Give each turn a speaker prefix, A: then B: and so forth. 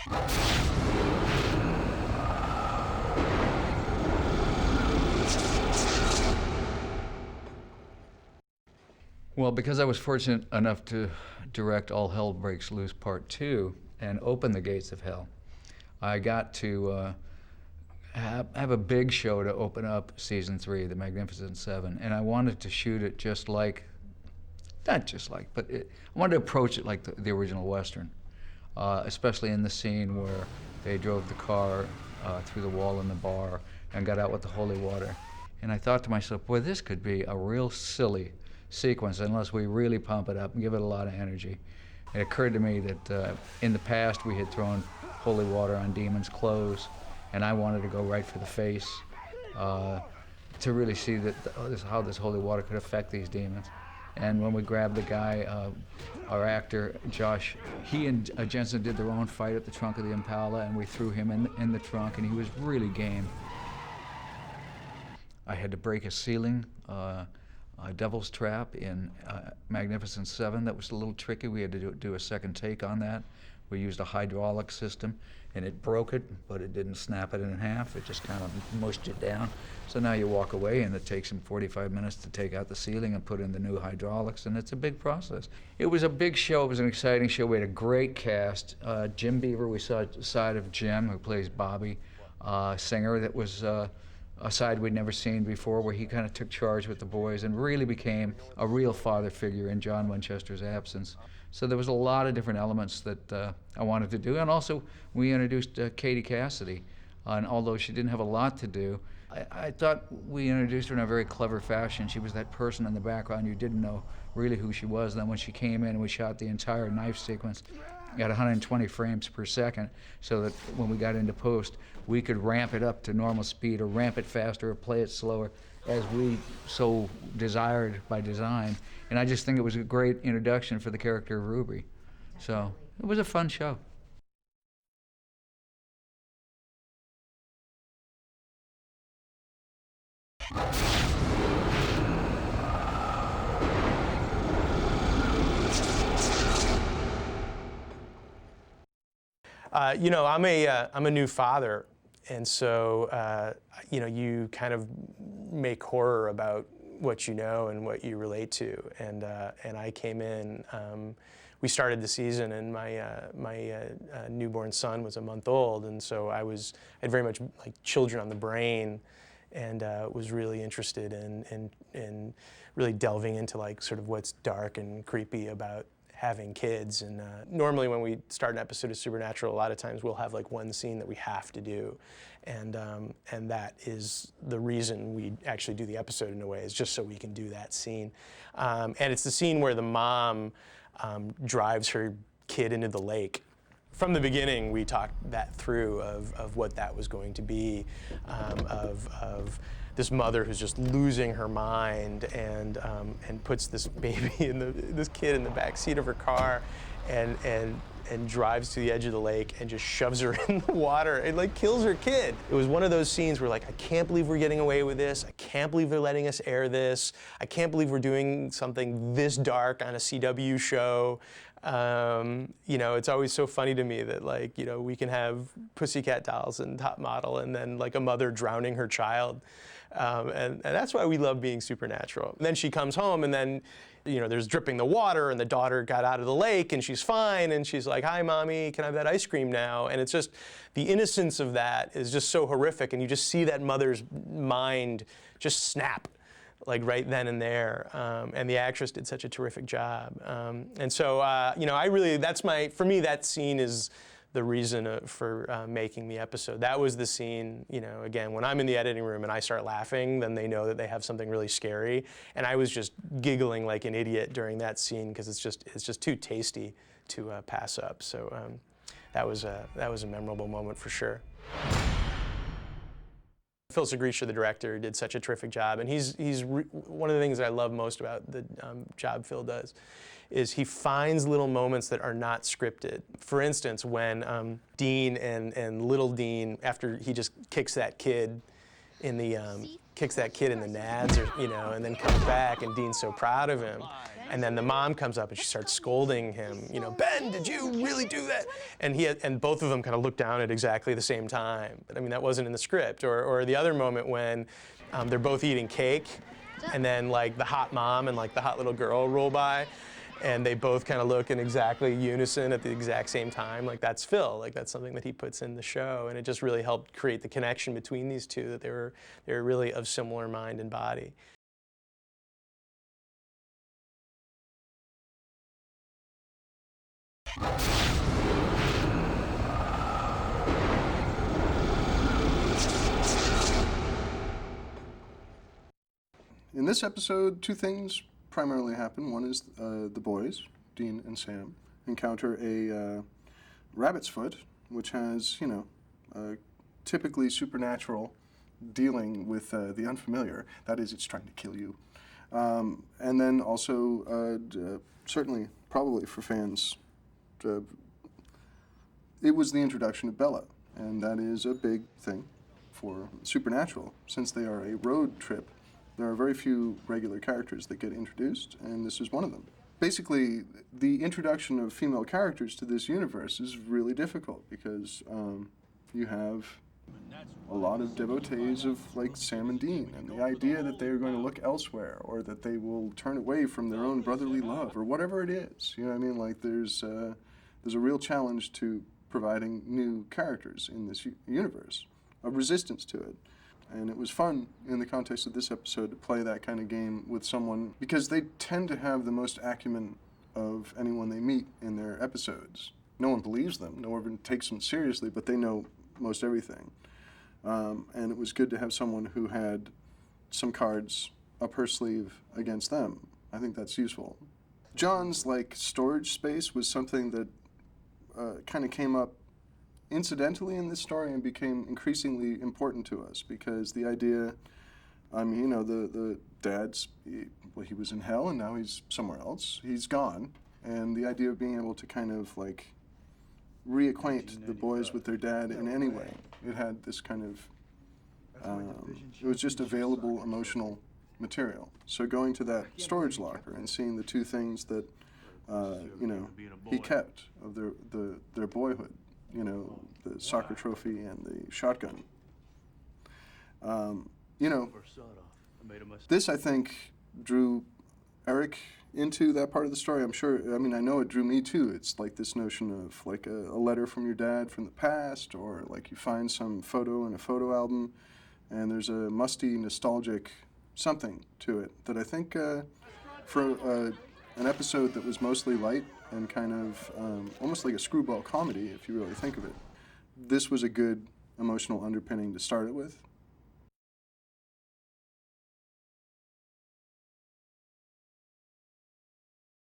A: Well, because I was fortunate enough to direct All Hell Breaks Loose Part 2 and open the gates of hell, I got to have a big show to open up season 3, The Magnificent Seven, and I wanted to shoot it just like, not just like, but I wanted to approach it like the original Western, especially in the scene where they drove the car through the wall in the bar and got out with the holy water. And I thought to myself, boy, this could be a real silly sequence unless we really pump it up and give it a lot of energy. It occurred to me that in the past we had thrown holy water on demons' clothes, and I wanted to go right for the face to really see that how this holy water could affect these demons. And when we grabbed the guy, our actor, Josh, he and Jensen did their own fight at the trunk of the Impala, and we threw him in the trunk, and he was really game. I had to break a ceiling, a devil's trap in Magnificent Seven. That was a little tricky. We had to do a second take on that. We used a hydraulic system, and it broke it, but it didn't snap it in half. It just kind of mushed it down. So now you walk away, and it takes them 45 minutes to take out the ceiling and put in the new hydraulics, and it's a big process. It was a big show. It was an exciting show. We had a great cast. Jim Beaver, we saw a side of Jim, who plays Bobby, singer that was a side we'd never seen before, where he kind of took charge with the boys and really became a real father figure in John Winchester's absence. So there was a lot of different elements that I wanted to do. And also, we introduced Katie Cassidy. And although she didn't have a lot to do, I thought we introduced her in a very clever fashion. She was that person in the background you didn't know really who she was. And then when she came in, we shot the entire knife sequence at 120 frames per second, so that when we got into post, we could ramp it up to normal speed or ramp it faster or play it slower as we so desired by design. And I just think it was a great introduction for the character of Ruby. So it was a fun show.
B: You know, I'm a new father, and so you know, you kind of make horror about what you know and what you relate to. And I came in. We started the season, and my newborn son was a month old, and so I had very much like children on the brain, and was really interested in really delving into like sort of what's dark and creepy about having kids. And normally when we start an episode of Supernatural, a lot of times we'll have like one scene that we have to do, and that is the reason we actually do the episode in a way, is just so we can do that scene. And it's the scene where the mom drives her kid into the lake. From the beginning, we talked that through of what that was going to be, of this mother who's just losing her mind and puts this baby this kid in the back seat of her car and drives to the edge of the lake and just shoves her in the water and like kills her kid. It was one of those scenes where like, I can't believe we're getting away with this. I can't believe they're letting us air this. I can't believe we're doing something this dark on a CW show. You know, it's always so funny to me that like, you know, we can have Pussycat Dolls and Top Model and then like a mother drowning her child. And that's why we love being Supernatural. And then she comes home, and then, you know, there's dripping the water, and the daughter got out of the lake, and she's fine, and she's like, "Hi, Mommy, can I have that ice cream now?" And it's just, the innocence of that is just so horrific, and you just see that mother's mind just snap, like right then and there. And the actress did such a terrific job. And so, you know, for me, that scene is the reason for making the episode. That was the scene, you know, again, when I'm in the editing room and I start laughing, then they know that they have something really scary. And I was just giggling like an idiot during that scene because it's just too tasty to pass up. So that was a memorable moment for sure. Phil Segrisha, the director, did such a terrific job, and he's one of the things that I love most about the job Phil does is he finds little moments that are not scripted. For instance, when Dean and little Dean, after he just kicks that kid in the kicks that kid in the nads, or, you know, and then comes back, and Dean's so proud of him. And then the mom comes up and she starts scolding him, you know, Ben, did you really do that? And both of them kind of look down at exactly the same time. But I mean, that wasn't in the script. Or the other moment when they're both eating cake, and then like the hot mom and like the hot little girl roll by, and they both kind of look in exactly unison at the exact same time. Like, that's Phil. Like, that's something that he puts in the show, and it just really helped create the connection between these two, that they were really of similar mind and body.
C: In this episode, two things primarily happen. One is the boys, Dean and Sam, encounter a rabbit's foot, which has, you know, typically supernatural dealing with the unfamiliar. That is, it's trying to kill you. And then also, certainly, probably for fans, it was the introduction of Bella, and that is a big thing for Supernatural. Since they are a road trip, there are very few regular characters that get introduced, and this is one of them. Basically, the introduction of female characters to this universe is really difficult because you have a lot of devotees of like Sam and Dean, and the idea that they are going to look elsewhere or that they will turn away from their own brotherly love or whatever it is. You know what I mean? Like there's a real challenge to providing new characters in this universe, a resistance to it. And it was fun in the context of this episode to play that kind of game with someone, because they tend to have the most acumen of anyone they meet in their episodes. No one believes them, no one takes them seriously, but they know most everything. And it was good to have someone who had some cards up her sleeve against them. I think that's useful. John's like storage space was something that kind of came up incidentally in this story and became increasingly important to us, because the idea, I mean, you know, the dad's, he was in hell and now he's somewhere else. He's gone. And the idea of being able to kind of like reacquaint the boys with their dad in any way, it had this kind of, it was just available emotional material. So going to that storage locker and seeing the two things that, you know, he kept of their boyhood, you know, the soccer trophy and the shotgun. You know, this, I think, drew Eric into that part of the story. I'm sure, I mean, I know it drew me too. It's like this notion of like a letter from your dad from the past, or like you find some photo in a photo album, and there's a musty, nostalgic something to it that I think for an episode that was mostly light and kind of almost like a screwball comedy, if you really think of it, this was a good emotional underpinning to start it with.